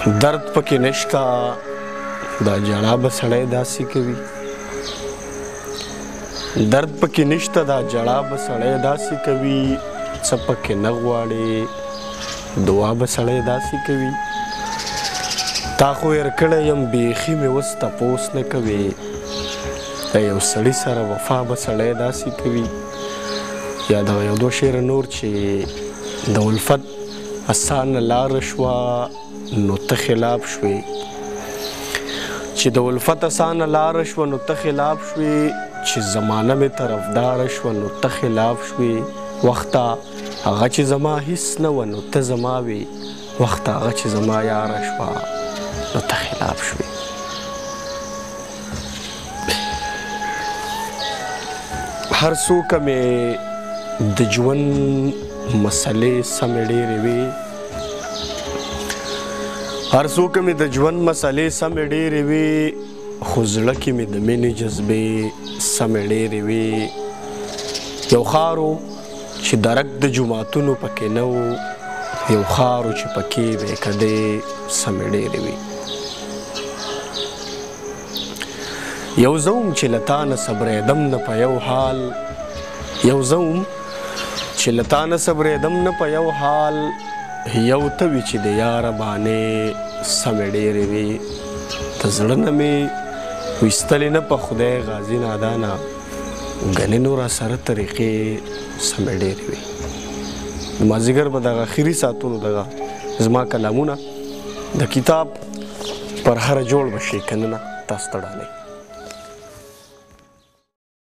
درد پکې نشته دا جړا به سړی داسې کوي درد پکې نشته دا جړا به سړی داسې کوي څه پکې نه غواړي دعا به سړی داسې کوي تا خو هېر کړی یم بیخي مې اوس تپوس نه کوي د یو سړي سره وفا به سړی داسې کوي یا دغه یو دوه شعره نور چې د الفت اسانه لاره شوه نو ته خلاف شوې چې د الفت اسانه لاره شوه نو ته خلاف شوې چې زمانه مې طرفداره شوه نو ته خلاف شوې وخته هغه چې زما هیڅ نه وه نو ته زما وې وخته هغه چې زما یاره شوه نو ته خلاف شوې هر څوکه مې د ژوند مسلې سمې ډېرې وې هر څوکه مې د ژوند مسلې سمې ډېرې وې خو زړه کې مې د مینې جذبې سمې ډېرې وې یو ښار و چې درک د جوماتونو پکې نه و یو ښار و چې پکې به یې کدې سمې ډېرې وې یو زه وم چې له تا نه صبرېدم نه په یو حال یو زه وم چې له تا نه صبرېدم نه په یو حال یو ته وي چې د یاره باندې سمې ډېرې وې د زړه نه مې ویستلې نه په خدای غازي نادانه ګنې نو راسره طریقې سمې ډېرې وې د مازدیګر به دغه اخري ساعتونو دغه زما کلامونه د کتاب پر هره جوړ به شي که نه تاسو ته ډالۍ